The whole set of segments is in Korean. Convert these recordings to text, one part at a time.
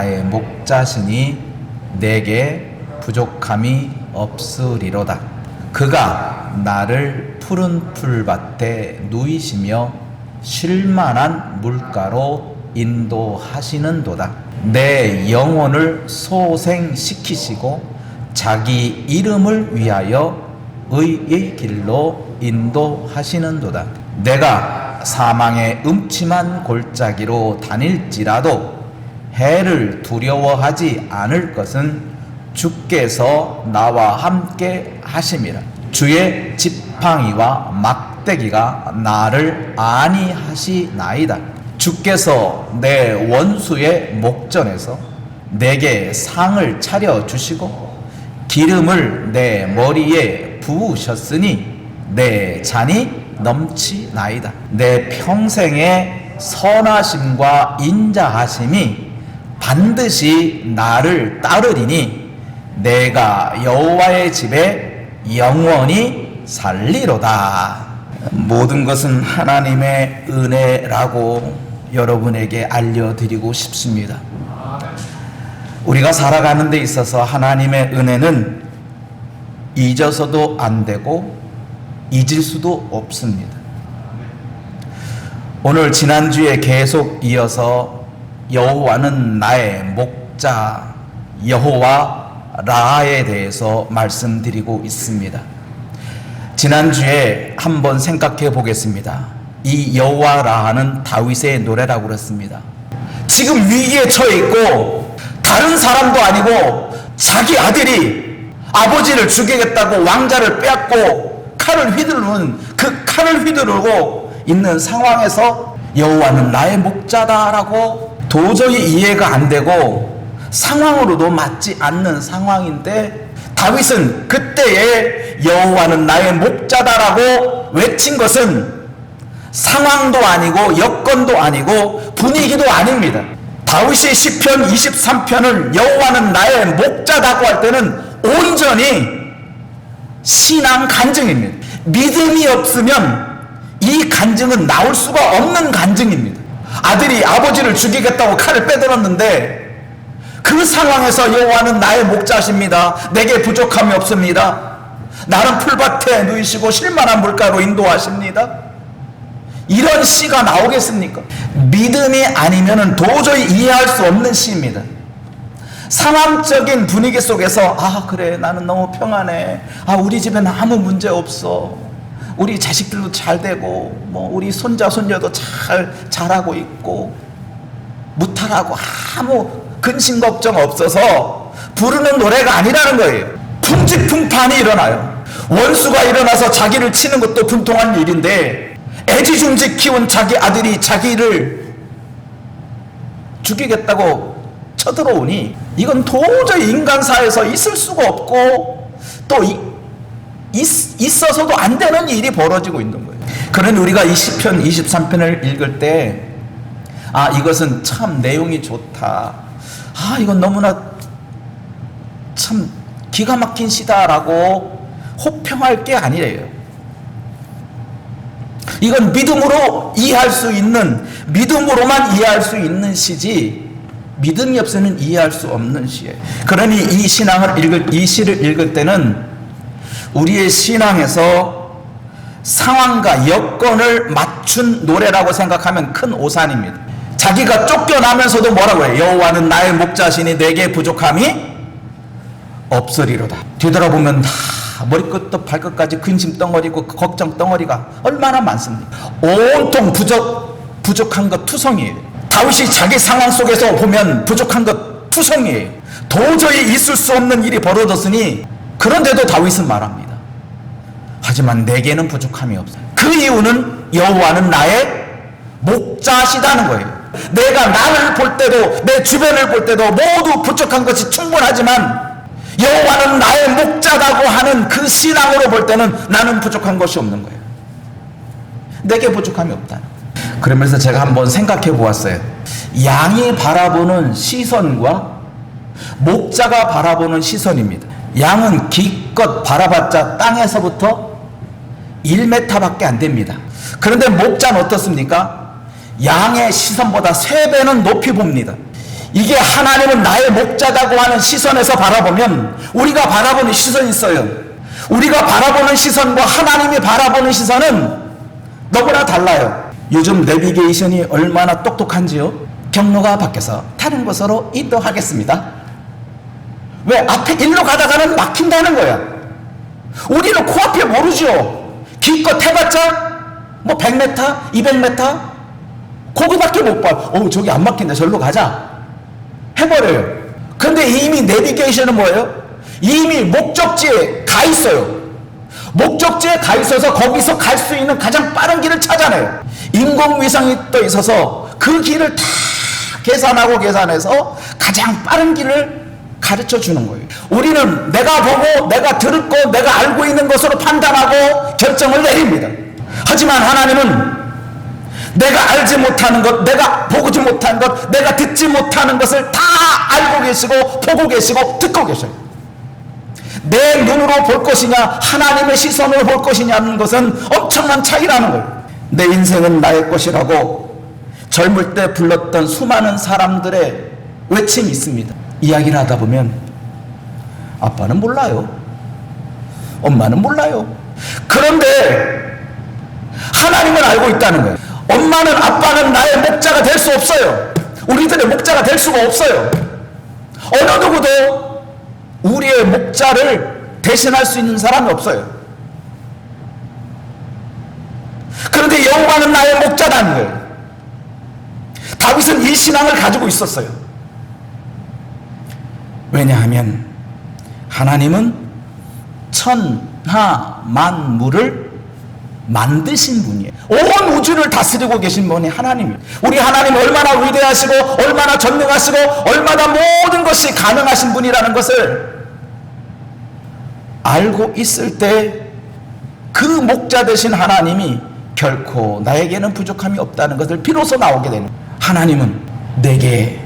나의 목자시니 내게 부족함이 없으리로다. 그가 나를 푸른 풀밭에 누이시며 쉴만한 물가로 인도하시는도다. 내 영혼을 소생시키시고 자기 이름을 위하여 의의 길로 인도하시는도다. 내가 사망의 음침한 골짜기로 다닐지라도 해를 두려워하지 않을 것은 주께서 나와 함께 하심이라. 주의 지팡이와 막대기가 나를 안위하시나이다. 주께서 내 원수의 목전에서 내게 상을 차려 주시고 기름을 내 머리에 부으셨으니 내 잔이 넘치나이다. 내 평생의 선하심과 인자하심이 반드시 나를 따르리니 내가 여호와의 집에 영원히 살리로다. 모든 것은 하나님의 은혜라고 여러분에게 알려드리고 싶습니다. 우리가 살아가는 데 있어서 하나님의 은혜는 잊어서도 안 되고 잊을 수도 없습니다. 오늘 지난주에 계속 이어서 여호와는 나의 목자 여호와 라에 대해서 말씀드리고 있습니다. 지난주에 한번 생각해 보겠습니다. 이 여호와 라하는 다윗의 노래라고 그랬습니다. 지금 위기에 처해 있고 다른 사람도 아니고 자기 아들이 아버지를 죽이겠다고 왕자를 빼앗고 칼을 휘두르는 그 칼을 휘두르고 있는 상황에서 여호와는 나의 목자다라고 도저히 이해가 안 되고 상황으로도 맞지 않는 상황인데 다윗은 그때에 여호와는 나의 목자다라고 외친 것은 상황도 아니고 여건도 아니고 분위기도 아닙니다. 다윗이 시편 23편을 여호와는 나의 목자다고 할 때는 온전히 신앙 간증입니다. 믿음이 없으면 이 간증은 나올 수가 없는 간증입니다. 아들이 아버지를 죽이겠다고 칼을 빼들었는데 그 상황에서 여호와는 나의 목자십니다. 내게 부족함이 없습니다. 나는 풀밭에 누이시고 쉴만한 물가로 인도하십니다. 이런 시가 나오겠습니까? 믿음이 아니면 도저히 이해할 수 없는 시입니다. 상황적인 분위기 속에서 그래 나는 너무 평안해. 우리 집에는 아무 문제 없어. 우리 자식들도 잘 되고 우리 손자 손녀도 잘 자라고 있고 무탈하고 아무 근심 걱정 없어서 부르는 노래가 아니라는 거예요. 풍직풍판이 일어나요. 원수가 일어나서 자기를 치는 것도 분통한 일인데 애지중지 키운 자기 아들이 자기를 죽이겠다고 쳐들어오니 이건 도저히 인간사에서 있을 수가 없고 또 있어서도 안 되는 일이 벌어지고 있는 거예요. 그러니 우리가 이 시편 23편을 읽을 때 이것은 참 내용이 좋다. 이건 너무나 참 기가 막힌 시다라고 호평할 게 아니래요. 이건 믿음으로 이해할 수 있는, 믿음으로만 이해할 수 있는 시지 믿음이 없으면 이해할 수 없는 시예요. 그러니 이 시를 읽을 때는 우리의 신앙에서 상황과 여건을 맞춘 노래라고 생각하면 큰 오산입니다. 자기가 쫓겨나면서도 뭐라고 해요? 여호와는 나의 목자시니 내게 부족함이 없으리로다. 되돌아보면 다 머리끝부터 발끝까지 근심 덩어리고 걱정 덩어리가 얼마나 많습니까? 온통 부족한 것 투성이에요. 다윗이 자기 상황 속에서 보면 부족한 것 투성이에요. 도저히 있을 수 없는 일이 벌어졌으니 그런데도 다윗은 말합니다. 하지만 내게는 부족함이 없어요. 그 이유는 여호와는 나의 목자시다는 거예요. 내가 나를 볼 때도 내 주변을 볼 때도 모두 부족한 것이 충분하지만 여호와는 나의 목자라고 하는 그 신앙으로 볼 때는 나는 부족한 것이 없는 거예요. 내게 부족함이 없다. 그러면서 제가 한번 생각해 보았어요. 양이 바라보는 시선과 목자가 바라보는 시선입니다. 양은 기껏 바라봤자 땅에서부터 1m밖에 안 됩니다. 그런데 목자는 어떻습니까? 양의 시선보다 3배는 높이 봅니다. 이게 하나님은 나의 목자다고 하는 시선에서 바라보면 우리가 바라보는 시선이 있어요. 우리가 바라보는 시선과 하나님이 바라보는 시선은 너무나 달라요. 요즘 내비게이션이 얼마나 똑똑한지요. 경로가 바뀌어서 다른 곳으로 이동하겠습니다. 왜? 앞에 일로 가다가는 막힌다는 거야. 우리는 코앞에 모르죠. 기껏 해봤자 뭐 100m, 200m 거기밖에 못 봐. 저기 안 막힌다, 절로 가자 해버려요. 근데 이미 내비게이션은 뭐예요? 이미 목적지에 가 있어요. 목적지에 가 있어서 거기서 갈 수 있는 가장 빠른 길을 찾아내요. 인공위성이 떠 있어서 그 길을 다 계산해서 가장 빠른 길을 가르쳐 주는 거예요. 우리는 내가 보고 내가 들었고 내가 알고 있는 것으로 판단하고 결정을 내립니다. 하지만 하나님은 내가 알지 못하는 것, 내가 보지 못한 것, 내가 듣지 못하는 것을 다 알고 계시고 보고 계시고 듣고 계셔요. 내 눈으로 볼 것이냐 하나님의 시선으로 볼 것이냐는 것은 엄청난 차이라는 거예요. 내 인생은 나의 것이라고 젊을 때 불렀던 수많은 사람들의 외침이 있습니다. 이야기를 하다 보면 아빠는 몰라요, 엄마는 몰라요. 그런데 하나님은 알고 있다는 거예요. 엄마는 아빠는 나의 목자가 될 수 없어요. 우리들의 목자가 될 수가 없어요. 어느 누구도 우리의 목자를 대신할 수 있는 사람이 없어요. 그런데 여호와는 나의 목자라는 거예요. 다윗은 이 신앙을 가지고 있었어요. 왜냐하면 하나님은 천하 만물을 만드신 분이에요. 온 우주를 다스리고 계신 분이 하나님이에요. 우리 하나님 얼마나 위대하시고 얼마나 전능하시고 얼마나 모든 것이 가능하신 분이라는 것을 알고 있을 때 그 목자 되신 하나님이 결코 나에게는 부족함이 없다는 것을 비로소 나오게 되는 거예요. 하나님은 내게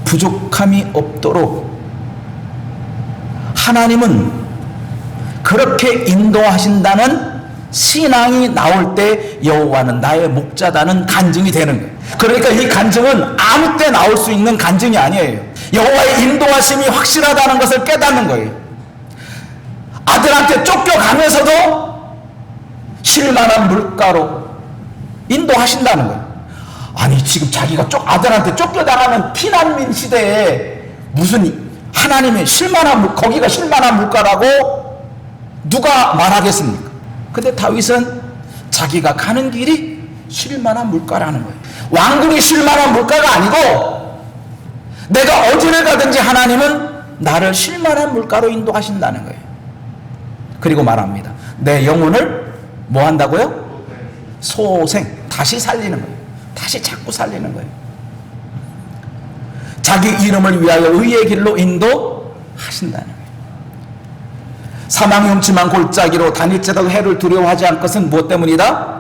부족함이 없도록 하나님은 그렇게 인도하신다는 신앙이 나올 때 여호와는 나의 목자다는 간증이 되는 거예요. 그러니까 이 간증은 아무 때 나올 수 있는 간증이 아니에요. 여호와의 인도하심이 확실하다는 것을 깨닫는 거예요. 아들한테 쫓겨가면서도 쉴만한 물가로 인도하신다는 거예요. 아니 지금 자기가 아들한테 쫓겨나가는 피난민 시대에 무슨 하나님의 거기가 쉴만한 물가라고 누가 말하겠습니까? 근데 다윗은 자기가 가는 길이 쉴만한 물가라는 거예요. 왕궁이 쉴만한 물가가 아니고 내가 어디를 가든지 하나님은 나를 쉴만한 물가로 인도하신다는 거예요. 그리고 말합니다. 내 영혼을 뭐 한다고요? 소생, 다시 살리는 거예요. 다시 자꾸 살리는 거예요. 자기 이름을 위하여 의의 길로 인도하신다는 거예요. 사망이 음침한 골짜기로 다니체도 해를 두려워하지 않을 것은 무엇 때문이다?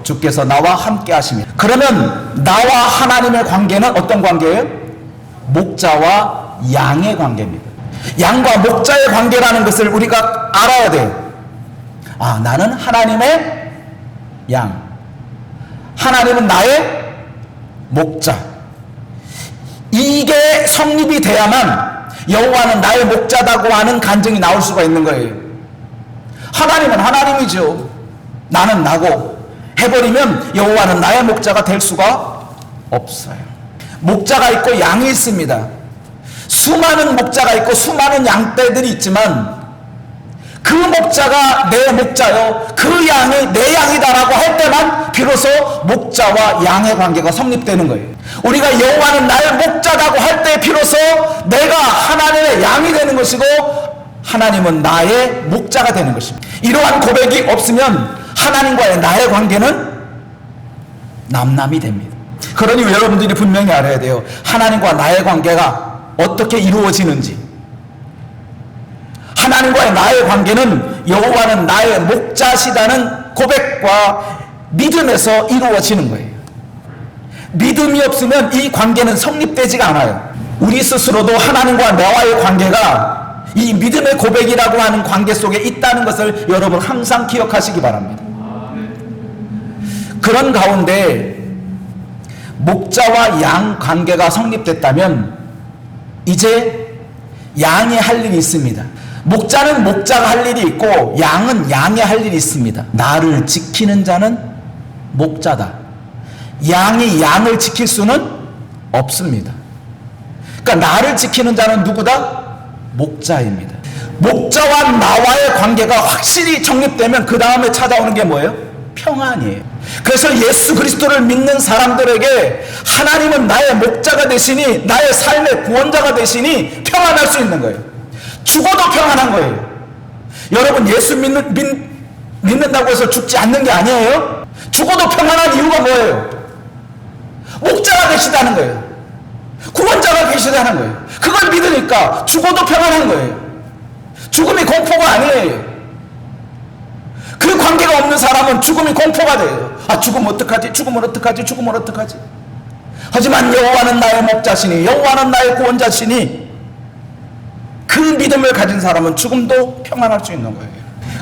주께서 나와 함께 하심이라. 그러면 나와 하나님의 관계는 어떤 관계예요? 목자와 양의 관계입니다. 양과 목자의 관계라는 것을 우리가 알아야 돼요. 나는 하나님의 양, 하나님은 나의 목자. 이게 성립이 돼야만 여호와는 나의 목자다고 하는 간증이 나올 수가 있는 거예요. 하나님은 하나님이죠. 나는 나고 해버리면 여호와는 나의 목자가 될 수가 없어요. 목자가 있고 양이 있습니다. 수많은 목자가 있고 수많은 양떼들이 있지만 그 목자가 내 목자요, 그 양이 내 양이다라고 할 때만 비로소 목자와 양의 관계가 성립되는 거예요. 우리가 여호와는 나의 목자라고 할 때 비로소 내가 하나님의 양이 되는 것이고 하나님은 나의 목자가 되는 것입니다. 이러한 고백이 없으면 하나님과의 나의 관계는 남남이 됩니다. 그러니 여러분들이 분명히 알아야 돼요. 하나님과 나의 관계가 어떻게 이루어지는지. 하나님과의 나의 관계는 여호와는 나의 목자시다는 고백과 믿음에서 이루어지는 거예요. 믿음이 없으면 이 관계는 성립되지가 않아요. 우리 스스로도 하나님과 나와의 관계가 이 믿음의 고백이라고 하는 관계 속에 있다는 것을 여러분 항상 기억하시기 바랍니다. 그런 가운데 목자와 양 관계가 성립됐다면 이제 양이 할 일이 있습니다. 목자는 목자가 할 일이 있고 양은 양이 할 일이 있습니다. 나를 지키는 자는 목자다. 양이 양을 지킬 수는 없습니다. 그러니까 나를 지키는 자는 누구다? 목자입니다. 목자와 나와의 관계가 확실히 정립되면 그 다음에 찾아오는 게 뭐예요? 평안이에요. 그래서 예수 그리스도를 믿는 사람들에게 하나님은 나의 목자가 되시니 나의 삶의 구원자가 되시니 평안할 수 있는 거예요. 죽어도 평안한 거예요. 여러분 예수 믿는다고 해서 죽지 않는 게 아니에요. 죽어도 평안한 이유가 뭐예요? 목자가 계시다는 거예요. 구원자가 계시다는 거예요. 그걸 믿으니까 죽어도 평안한 거예요. 죽음이 공포가 아니에요. 그 관계가 없는 사람은 죽음이 공포가 돼요. 아, 죽으면 어떡하지? 죽으면 어떡하지? 죽으면 어떡하지? 하지만 여호와는 나의 목자시니 여호와는 나의 구원자시니 그 믿음을 가진 사람은 죽음도 평안할 수 있는 거예요.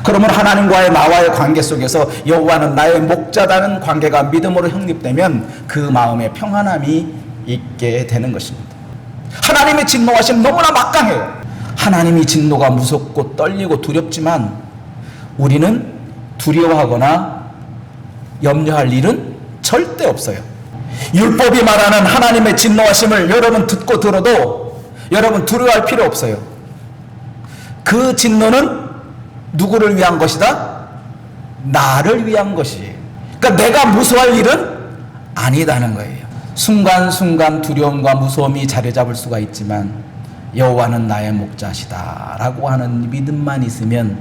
그러면 하나님과의 나와의 관계 속에서 여호와는 나의 목자라는 관계가 믿음으로 형립되면 그 마음에 평안함이 있게 되는 것입니다. 하나님의 진노하심 너무나 막강해요. 하나님이 진노가 무섭고 떨리고 두렵지만 우리는 두려워하거나 염려할 일은 절대 없어요. 율법이 말하는 하나님의 진노하심을 여러분 듣고 들어도 여러분 두려워할 필요 없어요. 그 진노는 누구를 위한 것이다? 나를 위한 것이에요. 그러니까 내가 무서워할 일은 아니다는 거예요. 순간순간 두려움과 무서움이 자리 잡을 수가 있지만 여호와는 나의 목자시다 라고 하는 믿음만 있으면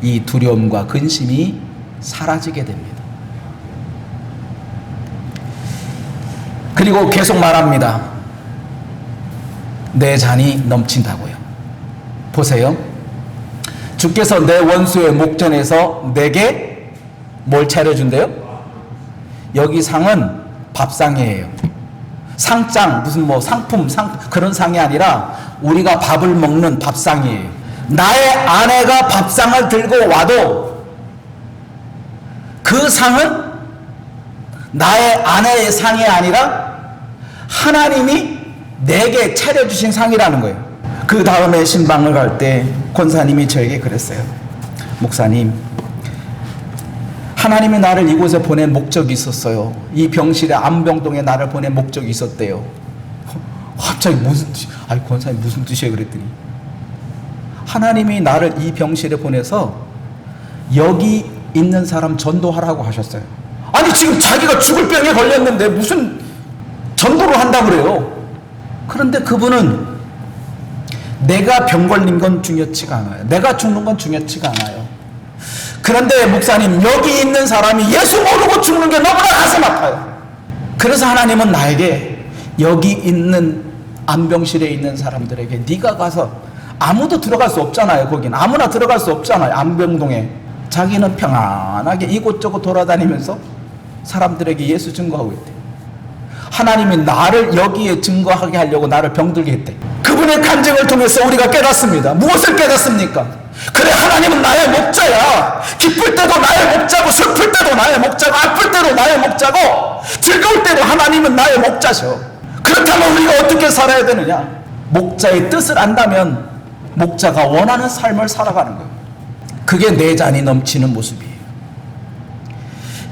이 두려움과 근심이 사라지게 됩니다. 그리고 계속 말합니다. 내 잔이 넘친다고요. 보세요. 주께서 내 원수의 목전에서 내게 뭘 차려준대요? 여기 상은 밥상이에요. 상장, 무슨 뭐 상품, 그런 상이 아니라 우리가 밥을 먹는 밥상이에요. 나의 아내가 밥상을 들고 와도 그 상은 나의 아내의 상이 아니라 하나님이 내게 차려주신 상이라는 거예요. 그 다음에 신방을 갈 때 권사님이 저에게 그랬어요. 목사님, 하나님이 나를 이곳에 보낸 목적이 있었어요. 이 병실에 안병동에 나를 보낸 목적이 있었대요. 갑자기 무슨 뜻? 아니 권사님 무슨 뜻이에요? 그랬더니 하나님이 나를 이 병실에 보내서 여기 있는 사람 전도하라고 하셨어요. 아니 지금 자기가 죽을 병에 걸렸는데 무슨 전도를 한다고 그래요. 그런데 그분은 내가 병 걸린 건 중요치가 않아요. 내가 죽는 건 중요치가 않아요. 그런데 목사님, 여기 있는 사람이 예수 모르고 죽는 게 너무나 가슴 아파요. 그래서 하나님은 나에게 여기 있는 안병실에 있는 사람들에게 네가 가서, 아무도 들어갈 수 없잖아요. 거긴 아무나 들어갈 수 없잖아요. 안병동에. 자기는 평안하게 이곳저곳 돌아다니면서 사람들에게 예수 증거하고 있대. 하나님이 나를 여기에 증거하게 하려고 나를 병들게 했대. 그분의 간증을 통해서 우리가 깨닫습니다. 무엇을 깨닫습니까? 그래, 하나님은 나의 목자야. 기쁠 때도 나의 목자고, 슬플 때도 나의 목자고, 아플 때도 나의 목자고, 즐거울 때도 하나님은 나의 목자셔. 그렇다면 우리가 어떻게 살아야 되느냐? 목자의 뜻을 안다면 목자가 원하는 삶을 살아가는 거예요. 그게 내 잔이 넘치는 모습이에요.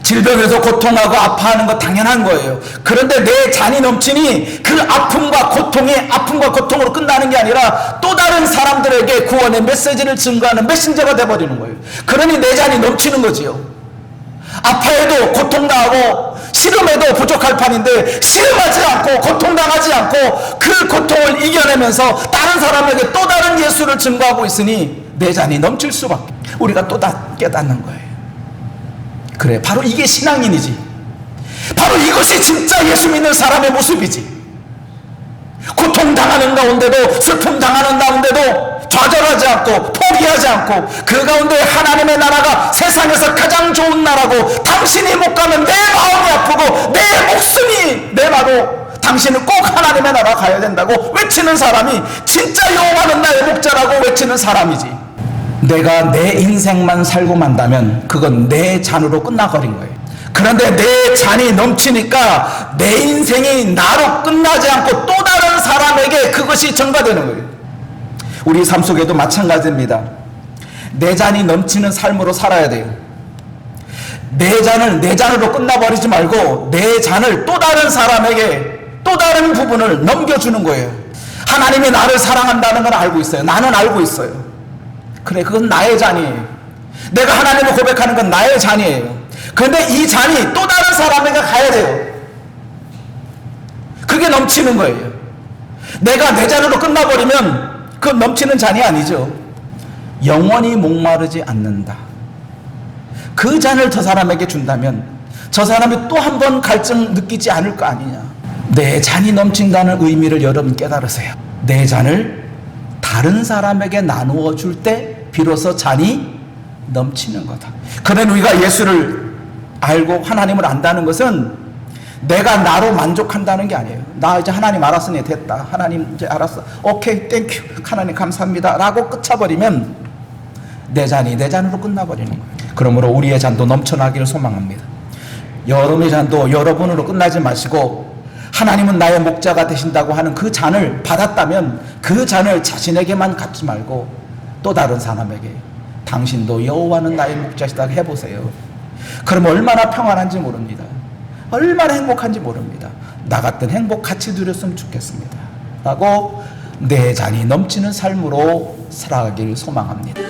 질병에서 고통하고 아파하는 거 당연한 거예요. 그런데 내 잔이 넘치니 그 아픔과 고통이 아픔과 고통으로 끝나는 게 아니라 또 다른 사람들에게 구원의 메시지를 증거하는 메신저가 돼버리는 거예요. 그러니 내 잔이 넘치는 거지요. 아파해도 고통당하고 씨름해도 부족할 판인데 씨름하지 않고 고통당하지 않고 그 고통을 이겨내면서 다른 사람에게 또 다른 예수를 증거하고 있으니 내 잔이 넘칠 수밖에. 우리가 또 다 깨닫는 거예요. 그래, 바로 이게 신앙인이지. 바로 이것이 진짜 예수 믿는 사람의 모습이지. 고통당하는 가운데도, 슬픔 당하는 가운데도 좌절하지 않고 포기하지 않고 그 가운데 하나님의 나라가 세상에서 가장 좋은 나라고, 당신이 못 가면 내 마음이 아프고 내 목숨이 내놔도 당신은 꼭 하나님의 나라 가야 된다고 외치는 사람이 진짜 여호와는 나의 목자라고 외치는 사람이지. 내가 내 인생만 살고 만다면 그건 내 잔으로 끝나버린 거예요. 그런데 내 잔이 넘치니까 내 인생이 나로 끝나지 않고 또 다른 사람에게 그것이 전가되는 거예요. 우리 삶 속에도 마찬가지입니다. 내 잔이 넘치는 삶으로 살아야 돼요. 내 잔을 내 잔으로 끝나버리지 말고 내 잔을 또 다른 사람에게 또 다른 부분을 넘겨주는 거예요. 하나님이 나를 사랑한다는 걸 알고 있어요. 나는 알고 있어요. 그래, 그건 나의 잔이에요. 내가 하나님을 고백하는 건 나의 잔이에요. 그런데 이 잔이 또 다른 사람에게 가야 돼요. 그게 넘치는 거예요. 내가 내 잔으로 끝나버리면 그건 넘치는 잔이 아니죠. 영원히 목마르지 않는다. 그 잔을 저 사람에게 준다면 저 사람이 또 한 번 갈증 느끼지 않을 거 아니냐. 내 잔이 넘친다는 의미를 여러분 깨달으세요. 내 잔을 다른 사람에게 나누어 줄 때 비로소 잔이 넘치는 거다. 그런 우리가 예수를 알고 하나님을 안다는 것은 내가 나로 만족한다는 게 아니에요. 나 이제 하나님 알았으니 됐다. 하나님 이제 알았어. 오케이, 땡큐. 하나님 감사합니다. 라고 끝쳐버리면 내 잔이 내 잔으로 끝나버리는 거예요. 그러므로 우리의 잔도 넘쳐나기를 소망합니다. 여러분의 잔도 여러분으로 끝나지 마시고 하나님은 나의 목자가 되신다고 하는 그 잔을 받았다면 그 잔을 자신에게만 갖지 말고 또 다른 사람에게 당신도 여호와는 나의 목자시다 해보세요. 그럼 얼마나 평안한지 모릅니다. 얼마나 행복한지 모릅니다. 나 같은 행복 같이 누렸으면 좋겠습니다. 라고 내 잔이 넘치는 삶으로 살아가길 소망합니다.